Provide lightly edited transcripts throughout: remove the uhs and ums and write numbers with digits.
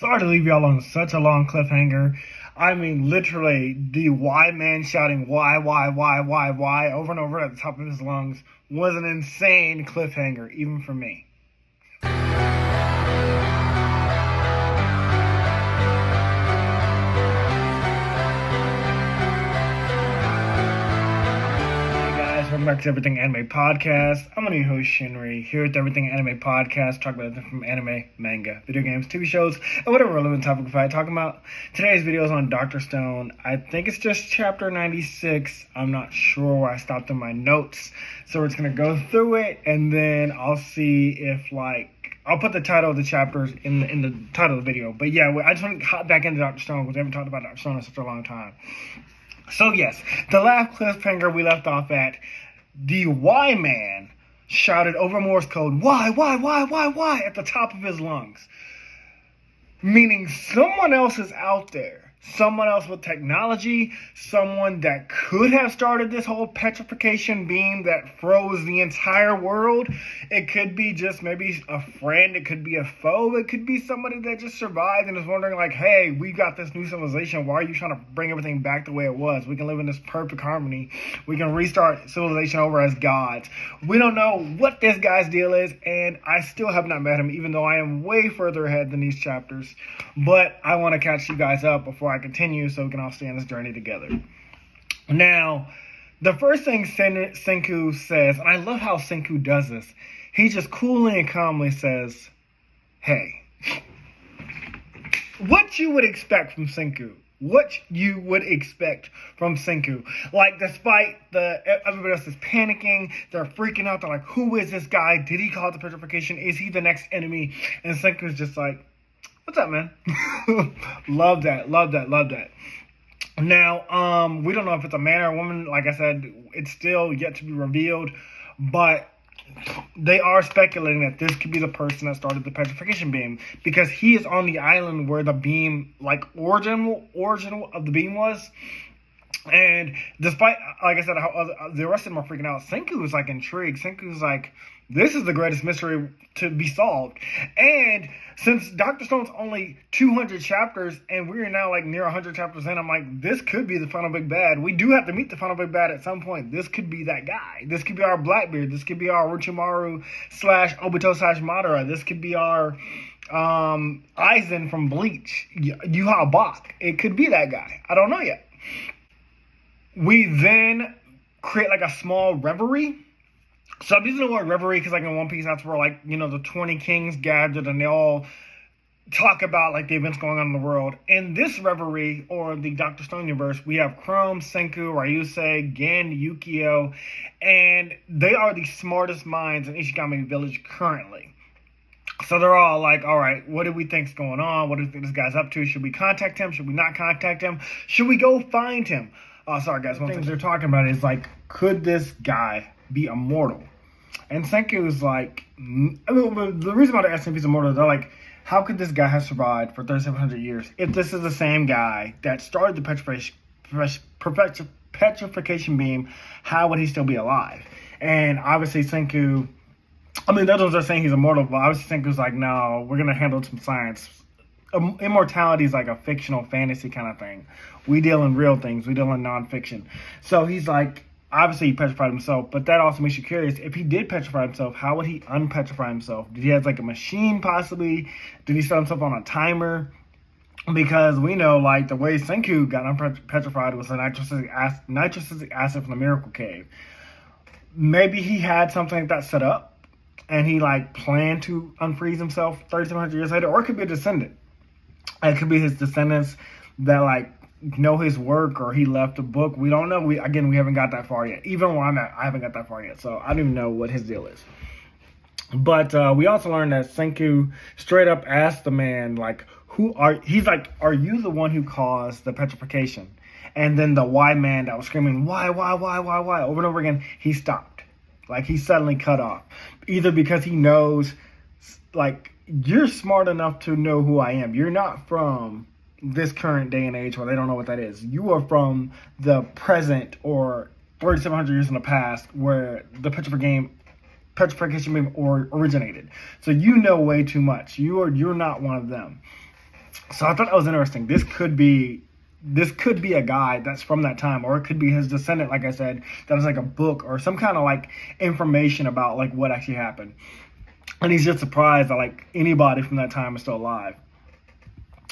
Sorry to leave y'all on such a long cliffhanger. I mean, literally, the Y man shouting why over and over at the top of his lungs was an insane cliffhanger, even for me. Welcome back to Everything Anime Podcast. I'm your host Shinry, here with Everything Anime Podcast, talk about everything from anime, manga, video games, TV shows, and whatever relevant topic we find talking about. Today's video is on Dr. Stone. I think it's just chapter 96. I'm not sure where I stopped in my notes, so we're just going to go through it, and then I'll see if, I'll put the title of the chapters in the title of the video. But yeah, I just want to hop back into Dr. Stone because we haven't talked about Dr. Stone in such a long time. So yes, the last cliffhanger we left off at, the Y man shouted over Morse code, why, at the top of his lungs. Meaning someone else is out there. Someone else with technology, someone that could have started this whole petrification beam that froze the entire world. It could be just maybe a friend, it could be a foe, it could be somebody that just survived and is wondering like, hey, we got this new civilization, why are you trying to bring everything back the way it was? We can live in this perfect harmony. We can restart civilization over as gods. We don't know what this guy's deal is, and I still have not met him, even though I am way further ahead than these chapters. But I want to catch you guys up before I continue so we can all stay on this journey together. Now, the first thing Senku says, and I love how Senku does this, he just coolly and calmly says, hey. What you would expect from Senku. What you would expect from Senku. Like, despite everybody else is panicking, they're freaking out, they're like, who is this guy? Did he cause the petrification? Is he the next enemy? And Senku's just like, what's up, man? Love that. Now, we don't know if it's a man or a woman. Like I said, it's still yet to be revealed, but they are speculating that this could be the person that started the petrification beam because he is on the island where the beam, origin of the beam was. And despite, like I said, how the rest of them are freaking out, Senku is intrigued. Senku's like, this is the greatest mystery to be solved. And since Dr. Stone's only 200 chapters and we're now near 100 chapters in, I'm like, this could be the final big bad. We do have to meet the final big bad at some point. This could be that guy. This could be our Blackbeard. This could be our Orochimaru / Obito / Madara. This could be our Aizen from Bleach. Yuha Bach. It could be that guy. I don't know yet. We then create a small reverie. So I'm using the word reverie because in One Piece, that's where the 20 kings gathered and they all talk about the events going on in the world. In this reverie, or the Dr. Stone universe, we have Chrome, Senku, Ryusei, Gen, Yukio, and they are the smartest minds in Ishigami Village currently. So they're all like, all right, what do we think's going on? What do we think this guy's up to? Should we contact him? Should we not contact him? Should we go find him? Oh, sorry, guys. One thing they're talking about is, could this guy be immortal? And Senku is the reason why they're asking if he's immortal, they're like, how could this guy have survived for 3,700 years? If this is the same guy that started the petrification beam, how would he still be alive? And obviously Senku, those ones are saying he's immortal, but obviously Senku's like, no, we're going to handle some science. Immortality is a fictional fantasy kind of thing. We deal in real things. We deal in nonfiction. So he's like, obviously he petrified himself, but that also makes you curious. If he did petrify himself, how would he unpetrify himself? Did he have a machine possibly? Did he set himself on a timer? Because we know the way Senku got unpetrified was the nitrous acid from the Miracle Cave. Maybe he had something like that set up and he planned to unfreeze himself 3,700 years later, or it could be a descendant. It could be his descendants that know his work, or he left a book. We don't know. We haven't got that far yet. Even where I'm at, I haven't got that far yet. So I don't even know what his deal is. But we also learned that Senku straight up asked the man, are you the one who caused the petrification? And then the Y man that was screaming, why, over and over again, he stopped. He suddenly cut off. Either because he knows, you're smart enough to know who I am. You're not from this current day and age where they don't know what that is. You are from the present or 3,700 years in the past where the petrification beam originated. So you know way too much. You're not one of them. So I thought that was interesting. This could be a guy that's from that time, or it could be his descendant, like I said, that is like a book or some kind of like information about like what actually happened. And he's just surprised that like anybody from that time is still alive.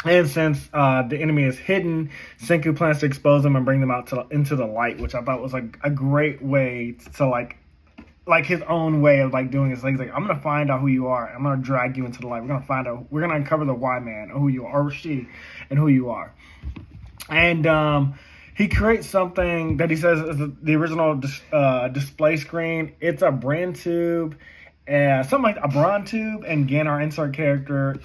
And since the enemy is hidden, Senku plans to expose them and bring them out into the light, which I thought was like a great way to like his own way of like doing this. Like, he's like, I'm gonna find out who you are. I'm gonna drag you into the light. We're gonna uncover the Y man, or who you are, or she, and who you are. And he creates something that he says is the original display screen. It's a brand tube, something like a Bron tube, and Gen, our insert character,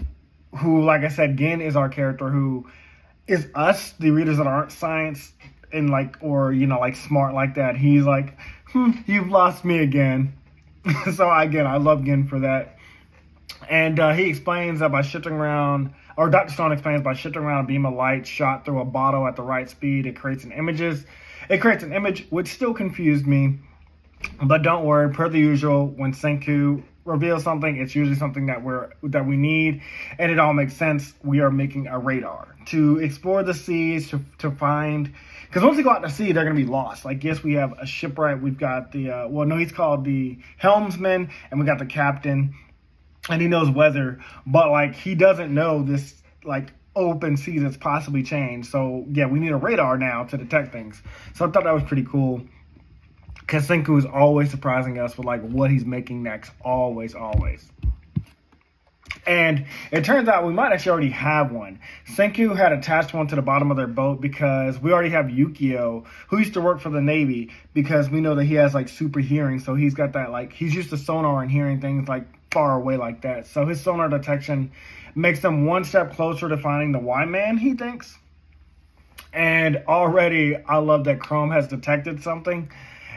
who, like I said, Gen is our character who is us, the readers that aren't science and like, or like smart like that. He's like, you've lost me again. So again, I love Gen for that. And he explains that by shifting around, or Dr. Stone explains by shifting around a beam of light shot through a bottle at the right speed, it creates an image which still confused me. But don't worry, per the usual, when Senku reveals something, it's usually something that we need, and it all makes sense. We are making a radar to explore the seas to find, because once we go out to sea, they're going to be lost. Like, yes, we have a shipwright, we've got he's called the helmsman, and we got the captain, and he knows weather, but like he doesn't know this like open sea that's possibly changed. So yeah, we need a radar now to detect things. So I thought that was pretty cool. Because Senku is always surprising us with like what he's making next. Always. And it turns out we might actually already have one. Senku had attached one to the bottom of their boat because we already have Yukio, who used to work for the Navy, because we know that he has like super hearing. So he's got that, like, he's used to sonar and hearing things like far away like that. So his sonar detection makes them one step closer to finding the Y-Man, he thinks. And already I love that Chrome has detected something.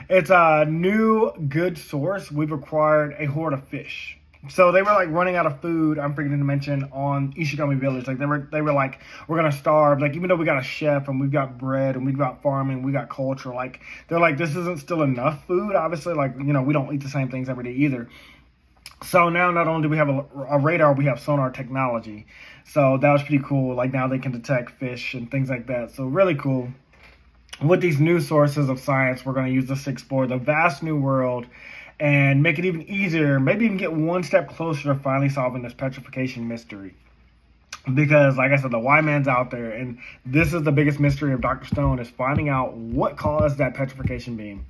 It's a new good source. We've acquired a horde of fish. So they were like running out of food, I'm forgetting to mention, on Ishigami Village. Like they were like, we're gonna starve. Like, even though we got a chef and we've got bread and we've got farming, we got culture, like they're like, this isn't still enough food. Obviously, like, we don't eat the same things every day either. So now not only do we have a radar, we have sonar technology. So that was pretty cool. Like, now they can detect fish and things like that. So really cool. With these new sources of science, we're going to use this to explore the vast new world and make it even easier, maybe even get one step closer to finally solving this petrification mystery. Because, like I said, the Y-Man's out there, and this is the biggest mystery of Dr. Stone, is finding out what caused that petrification beam.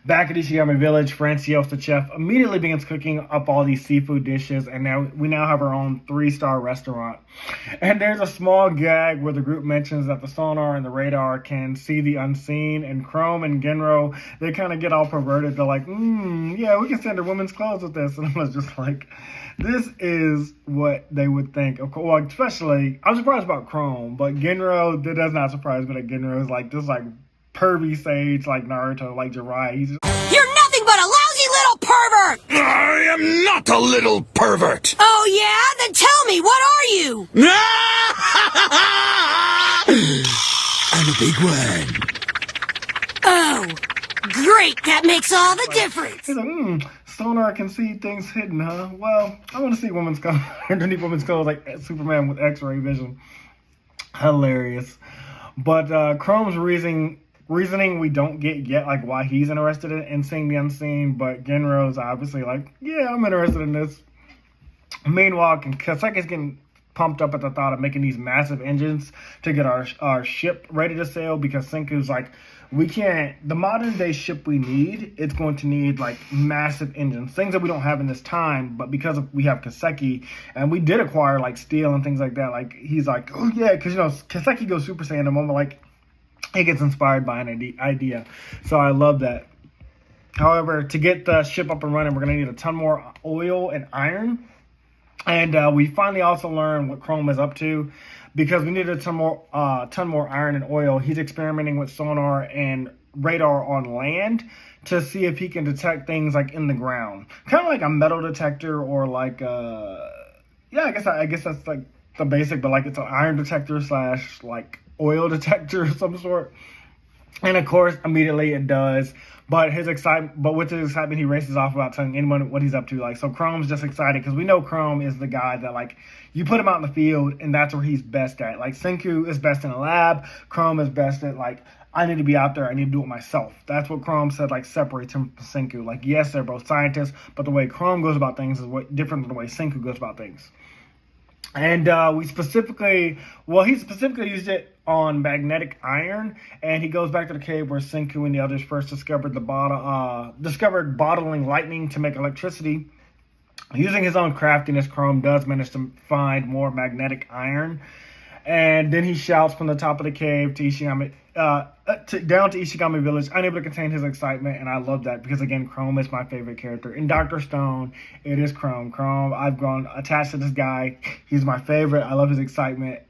Back at Ishigami Village, Francois, the chef, immediately begins cooking up all these seafood dishes, and we now have our own 3-star restaurant. And there's a small gag where the group mentions that the sonar and the radar can see the unseen, and Chrome and Genro, they kind of get all perverted. They're like, yeah, we can send her women's clothes with this. And I was just like, this is what they would think. Of course, well, especially, I'm surprised about Chrome, but Genro, that does not surprise me that Genro is like this, like, pervy sage, like Naruto, like Jiraiya. You're nothing but a lousy little pervert! I am not a little pervert! Oh yeah? Then tell me, what are you? I'm a big one. Oh, great, that makes all the difference. He's like, sonar can see things hidden, huh? Well, I want to see women's clothes, underneath women's clothes, like Superman with X-ray vision. Hilarious. But Chrome's reasoning we don't get yet, like why he's interested in seeing the unseen, but Genro's obviously like, yeah, I'm interested in this. Meanwhile, Kaseki's getting pumped up at the thought of making these massive engines to get our ship ready to sail, because Senku's like, we can't, the modern day ship we need, it's going to need like massive engines, things that we don't have in this time, but because we have Kaseki, and we did acquire like steel and things like that, like he's like, oh yeah, because Kaseki goes Super Saiyan the moment like he gets inspired by an idea. So I love that. However, to get the ship up and running, we're going to need a ton more oil and iron. And we finally also learn what Chrome is up to, because we needed a ton more iron and oil. He's experimenting with sonar and radar on land to see if he can detect things like in the ground. Kind of like a metal detector, or like, I guess that's like the basic, but like it's an iron detector / like oil detector of some sort. And of course, immediately it does. But with his excitement, he races off without telling anyone what he's up to. Like, so Chrome's just excited because we know Chrome is the guy that, like, you put him out in the field and that's where he's best at. Like, Senku is best in the lab. Chrome is best at, like, I need to be out there. I need to do it myself. That's what Chrome said, like, separates him from Senku. Like, yes, they're both scientists, but the way Chrome goes about things is different than the way Senku goes about things. And he specifically used it on magnetic iron, and he goes back to the cave where Senku and the others first discovered bottling lightning to make electricity. Using his own craftiness, Chrome does manage to find more magnetic iron, and then he shouts from the top of the cave to Ishigami, down to Ishigami Village, unable to contain his excitement, and I love that because, again, Chrome is my favorite character. In Dr. Stone, it is Chrome. I've grown attached to this guy. He's my favorite. I love his excitement,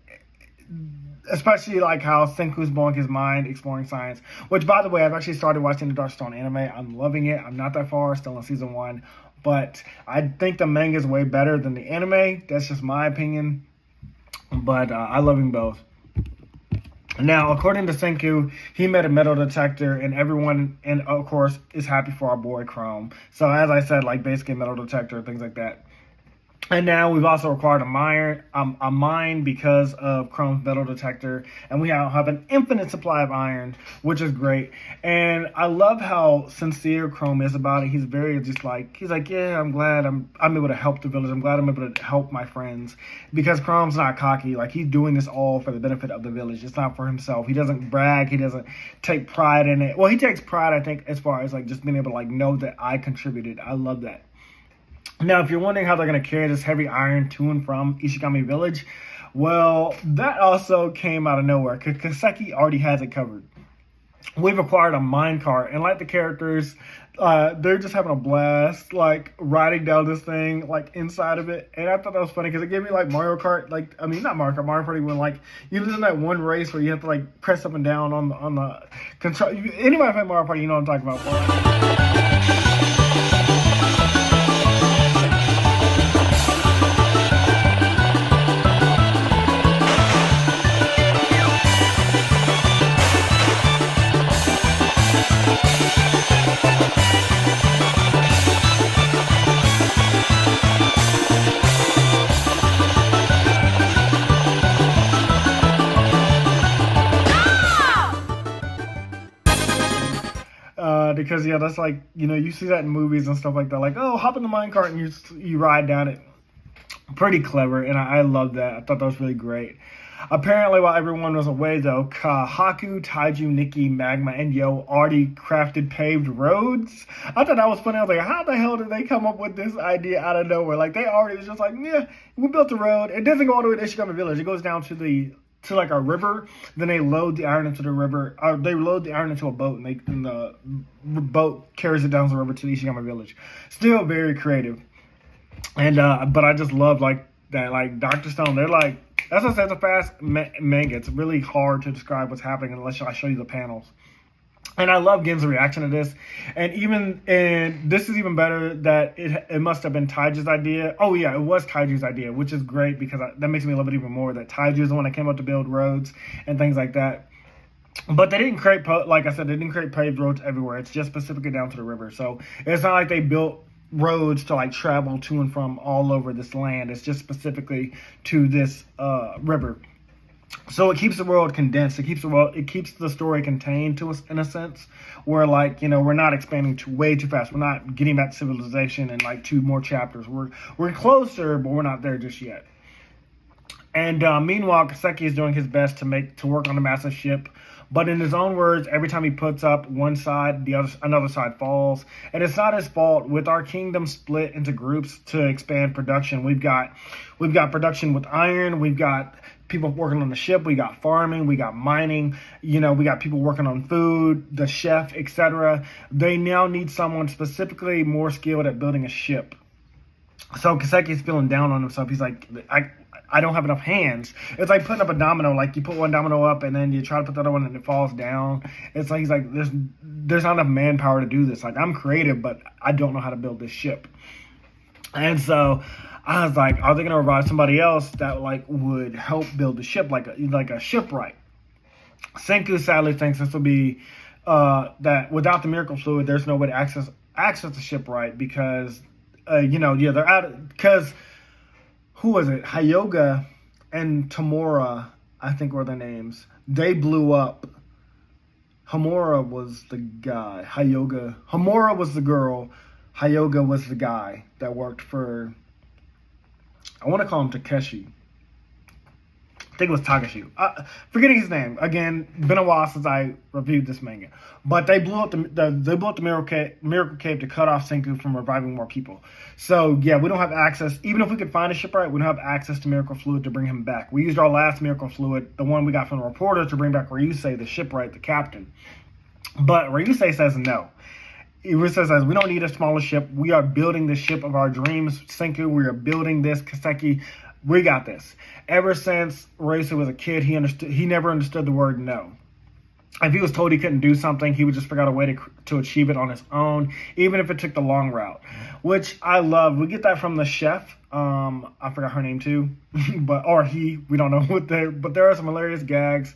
especially like how Senku's blowing his mind, exploring science, which, by the way, I've actually started watching the Dark Stone anime. I'm loving it. I'm not that far, still in season 1, but I think the manga is way better than the anime. That's just my opinion, but I love them both. Now, according to Senku, he met a metal detector, and everyone, and of course, is happy for our boy Chrome. So, as I said, like, basically a metal detector, things like that. And now we've also acquired a mine because of Chrome's metal detector, and we now have an infinite supply of iron, which is great. And I love how sincere Chrome is about it. He's very he's like, yeah, I'm glad I'm able to help the village. I'm glad I'm able to help my friends, because Chrome's not cocky. Like, he's doing this all for the benefit of the village. It's not for himself. He doesn't brag. He doesn't take pride in it. Well, he takes pride, I think, as far as like just being able to like know that I contributed. I love that. Now, if you're wondering how they're going to carry this heavy iron to and from Ishigami Village, well, that also came out of nowhere, because Kaseki already has it covered. We've acquired a minecart, and like the characters, they're just having a blast, like, riding down this thing, like, inside of it. And I thought that was funny, because it gave me, like, Mario Kart, like, I mean, not Mario Kart, Mario Party, when, like, you lose in that one race where you have to, like, press up and down on the control. Anybody play Mario Party, you know what I'm talking about. Because, yeah, that's like, you know, you see that in movies and stuff like that. Like, oh, hop in the minecart and you ride down it. Pretty clever, and I love that. I thought that was really great. Apparently, while everyone was away, though, Haku, Taiju, Nikki, Magma, and Yo already crafted paved roads. I thought that was funny. I was like, how the hell did they come up with this idea out of nowhere? Like, they already was just like, yeah, we built a road. It doesn't go all the way to Ishigami Village. It goes down to like a river. Then they load the iron into the river. Or they load the iron into a boat, and the boat carries it down the river to the Ishigami Village. Still very creative. And but I just love like that, like Dr. Stone. They're like, as I said, it's a fast manga. It's really hard to describe what's happening unless I show you the panels. And I love Gen's reaction to this. And this is even better that it must have been Taiju's idea. Oh yeah, it was Taiju's idea, which is great because that makes me love it even more. That Taiju is the one that came up to build roads and things like that. But they didn't create, like I said, they didn't create paved roads everywhere. It's just specifically down to the river. So it's not like they built roads to like travel to and from all over this land. It's just specifically to this river. So it keeps the world condensed. It keeps the story contained to us in a sense, where like, you know, we're not expanding way too fast. We're not getting back to civilization in like 2 more chapters. We're closer, but we're not there just yet. And meanwhile, Kaseki is doing his best to work on the massive ship. But in his own words, every time he puts up one side, another side falls. And it's not his fault. With our kingdom split into groups to expand production, we've got production with iron. We've got people working on the ship. We got farming. We got mining. You know, we got people working on food, the chef, etc. They now need someone specifically more skilled at building a ship. So Kaseki's feeling down on himself. He's like, I don't have enough hands. It's like putting up a domino. Like you put one domino up and then you try to put the other one and it falls down. It's like, he's like, there's not enough manpower to do this. Like, I'm creative, but I don't know how to build this ship. And so I was like, are they going to revive somebody else that like would help build the ship, like a shipwright? Senku sadly thinks this will be that without the miracle fluid, there's no way to access the shipwright because they're out because who was it? Hyoga and Tamura, I think were their names. They blew up. Hamura was the guy. Hamura was the girl. Hyoga was the guy that worked for, I want to call him Takeshi. I think it was Takashi. Forgetting his name. Again, been a while since I reviewed this manga. But they blew up the miracle cave to cut off Senku from reviving more people. So yeah, we don't have access. Even if we could find a shipwright, we don't have access to miracle fluid to bring him back. We used our last miracle fluid, the one we got from the reporter, to bring back Ryusei, the shipwright, the captain. But Ryusei says no. Ryusei says, we don't need a smaller ship. We are building the ship of our dreams, Senku. We are building this, Kaseki. We got this. Ever since Ryusei was a kid, he never understood the word no. If he was told he couldn't do something, he would just figure out a way to achieve it on his own, even if it took the long route, which I love. We get that from the chef. I forgot her name too, we don't know but there are some hilarious gags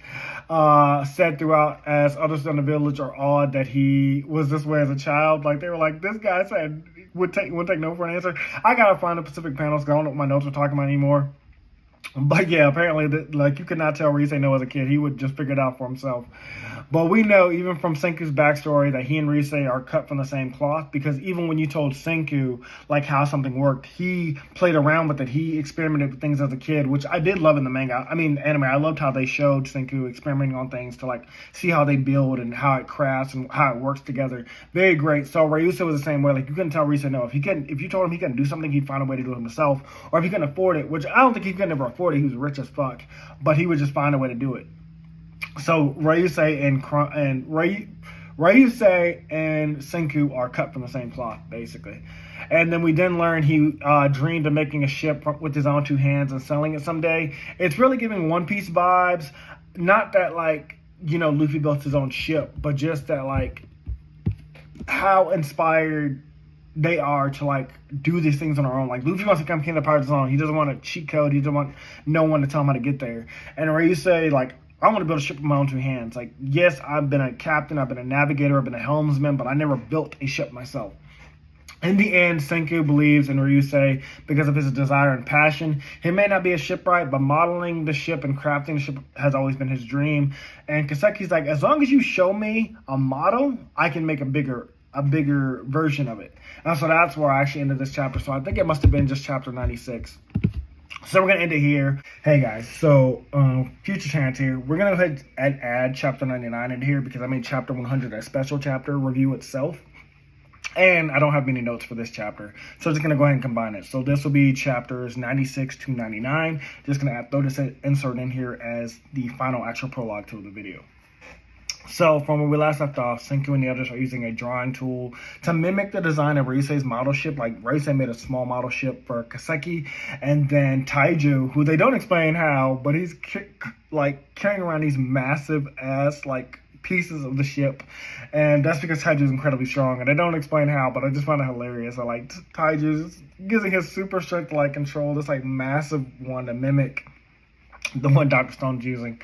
said throughout as others in the village are awed that he was this way as a child. Like they were like, this guy said would take no for an answer. I gotta find the Pacific panels because I don't know what my notes are talking about anymore. But yeah, apparently, you could not tell Ryusei no as a kid. He would just figure it out for himself. But we know, even from Senku's backstory, that he and Ryusei are cut from the same cloth. Because even when you told Senku, how something worked, he played around with it. He experimented with things as a kid, which I did love in the manga. I mean, anime. I loved how they showed Senku experimenting on things to, see how they build and how it crafts and how it works together. Very great. So Ryusei was the same way. You couldn't tell Ryusei no. If you told him he couldn't do something, he'd find a way to do it himself. Or if he couldn't afford it, which I don't think he could ever afford it. He was rich as fuck, but he would just find a way to do it. So Ryusei and Senku are cut from the same cloth, basically. And then we learn he dreamed of making a ship with his own two hands and selling it someday. It's really giving One Piece vibes. Not that Luffy built his own ship, but just that how inspired they are to do these things on their own. Luffy wants to become king of the pirates on. He doesn't want a cheat code. He doesn't want no one to tell him how to get there. And Ryusei, I want to build a ship with my own two hands. Yes, I've been a captain, I've been a navigator, I've been a helmsman, but I never built a ship myself. In the end, Senku believes in Ryusei because of his desire and passion. He may not be a shipwright, but modeling the ship and crafting the ship has always been his dream. And Kaseki's as long as you show me a model, I can make a bigger version of it. And so that's where I actually ended this chapter. So I think it must have been just chapter 96. So we're going to end it here. Hey guys, so future chance here. We're going to go ahead and add chapter 99 into here because I made chapter 100 a special chapter review itself. And I don't have many notes for this chapter. So I'm just going to go ahead and combine it. So this will be chapters 96 to 99. Just going to throw this insert in here as the final actual prologue to the video. So, from where we last left off, Senku and the others are using a drawing tool to mimic the design of Ryusei's model ship. Ryusei made a small model ship for Kaseki, and then Taiju, who they don't explain how, but he's carrying around these massive ass pieces of the ship, and that's because Taiju is incredibly strong, and they don't explain how, but I just find it hilarious. Taiju using his super strength to control this massive one to mimic the one Dr. Stone's using.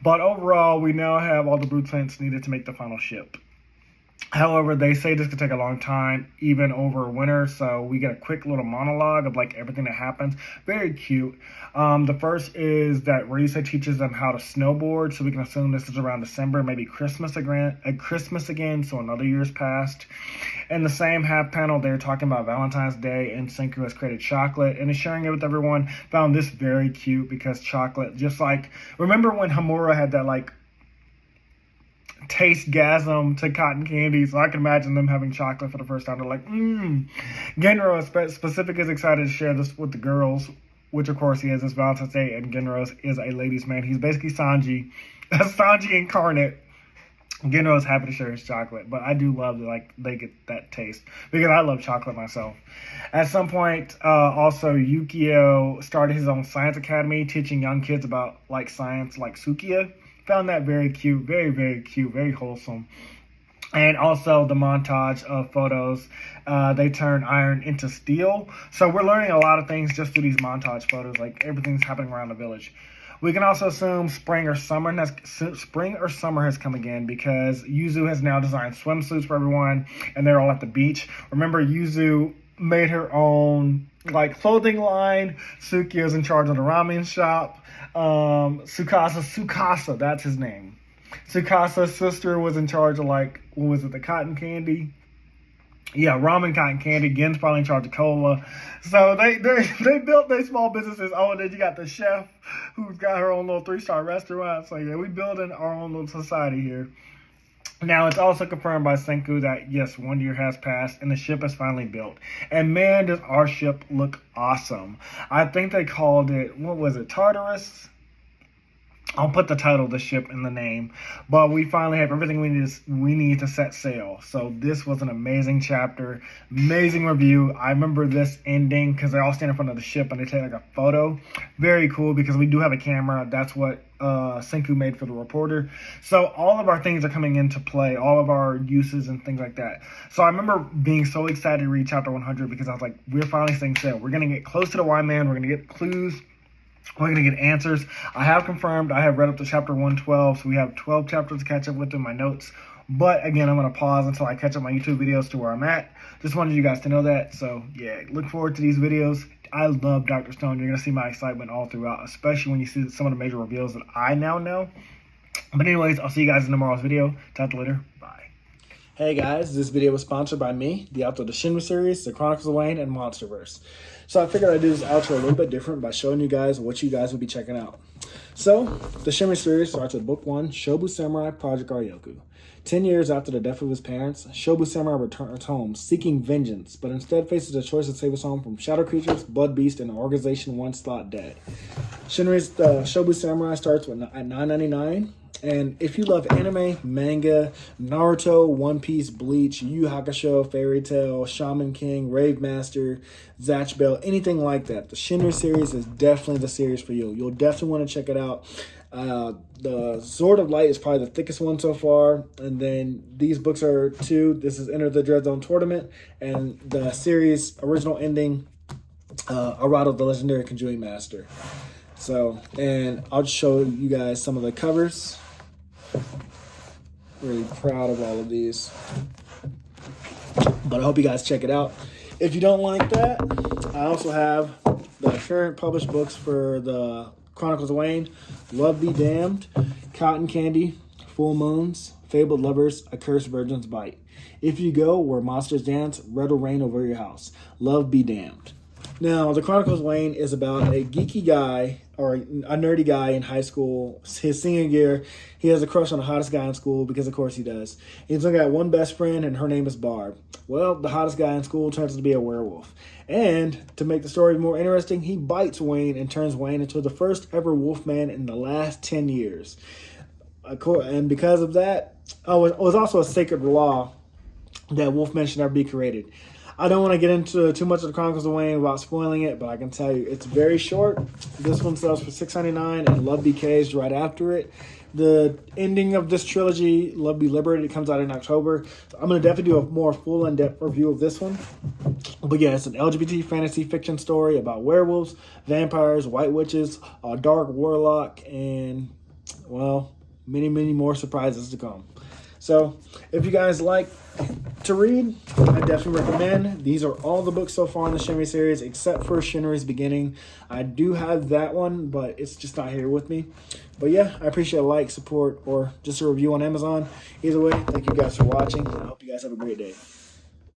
But overall, we now have all the blueprints needed to make the final ship. However, they say this could take a long time, even over winter, so we get a quick little monologue of everything that happens. Very cute. The first is that Ryusei teaches them how to snowboard, so we can assume this is around December, maybe Christmas again, so another year's passed. In the same half panel, they're talking about Valentine's Day, and Senku has created chocolate and is sharing it with everyone. Found this very cute because chocolate, remember when Hamura had that taste gasm to cotton candy, so I can imagine them having chocolate for the first time. They're Genro specific is excited to share this with the girls, which of course he is. It's Valentine's Day, and Genro is a ladies' man. He's basically Sanji. Sanji incarnate. Genro is happy to share his chocolate, but I do love that they get that taste because I love chocolate myself. At some point, also Yukio started his own science academy, teaching young kids about science, like Sukiya. Found that very cute, very, very cute, very wholesome. And also the montage of photos. They turn iron into steel. So we're learning a lot of things just through these montage photos. Like everything's happening around the village. We can also assume spring or summer has come again because Yuzu has now designed swimsuits for everyone, and they're all at the beach. Remember, Yuzu made her own like clothing line. Suki is in charge of the ramen shop. Tsukasa, that's his name. Tsukasa's sister was in charge of like, what was it, the cotton candy? Yeah, ramen, cotton candy. Gen's probably in charge of cola. So they built their small businesses. Oh, and then you got the chef who's got her own little 3-star restaurant. So yeah, we building our own little society here. Now, it's also confirmed by Senku that, yes, 1 year has passed and the ship is finally built. And man, does our ship look awesome. I think they called it, what was it, Tartarus? I'll put the title of the ship in the name. But we finally have everything we need to set sail. So this was an amazing chapter, amazing review. I remember this ending because they all stand in front of the ship and they take like a photo. Very cool because we do have a camera. That's what Senku made for the reporter. So all of our things are coming into play, all of our uses and things like that. So I remember being so excited to read chapter 100 because I was like, we're finally setting sail. We're going to get close to the Y-Man. We're going to get clues. We're going to get answers. I have confirmed. I have read up to chapter 112, so we have 12 chapters to catch up with in my notes. But again, I'm going to pause until I catch up my YouTube videos to where I'm at. Just wanted you guys to know that. So yeah, look forward to these videos. I love Dr. Stone. You're going to see my excitement all throughout, especially when you see some of the major reveals that I now know. But anyways, I'll see you guys in tomorrow's video. Talk to you later. Bye. Hey guys, this video was sponsored by me, the author of the Shinry series, the Chronicles of Wayne, and Monsterverse. So I figured I'd do this outro a little bit different by showing you guys what you guys will be checking out. So, the Shinry series starts with Book 1, Shobu Samurai Project Aryoku. 10 years after the death of his parents, Shobu Samurai returns home seeking vengeance, but instead faces the choice to save his home from shadow creatures, blood beasts, and an organization once thought dead. Shinry's Shobu Samurai starts at $9.99. And if you love anime, manga, Naruto, One Piece, Bleach, Yu Yu Hakusho, Fairy Tail, Shaman King, Rave Master, Zatch Bell, anything like that, the Shinry series is definitely the series for you. You'll definitely want to check it out. The Sword of Light is probably the thickest one so far. And then these books are 2. This is Enter the Dread Zone Tournament. And the series original ending, Arado, the Legendary Conjuring Master. So, and I'll just show you guys some of the covers. Really proud of all of these. But I hope you guys check it out. If you don't like that, I also have the current published books for the Chronicles of Wayne, Love Be Damned, Cotton Candy, Full Moons, Fabled Lovers, A Cursed Virgin's Bite. If You Go Where Monsters Dance, Red will Reign Over Your House. Love Be Damned. Now, the Chronicles of Wayne is about a geeky guy, or a nerdy guy in high school. His senior year, he has a crush on the hottest guy in school, because of course he does. He's only got one best friend, and her name is Barb. Well, the hottest guy in school turns out to be a werewolf. And to make the story more interesting, he bites Wayne and turns Wayne into the first ever wolfman in the last 10 years. And because of that, it was also a sacred law that wolfmen should never be created. I don't want to get into too much of the Chronicles of Wayne without spoiling it, but I can tell you it's very short. This one sells for $6.99, and Love Be Caged right after it. The ending of this trilogy, Love Be Liberated, comes out in October. So I'm going to definitely do a more full in-depth review of this one. But yeah, it's an LGBT fantasy fiction story about werewolves, vampires, white witches, a dark warlock, and, well, many, many more surprises to come. So if you guys like to read, I definitely recommend. These are all the books so far in the Shinry series, except for Shinry's Beginning. I do have that one, but it's just not here with me. But yeah, I appreciate a like, support, or just a review on Amazon. Either way, thank you guys for watching, and I hope you guys have a great day.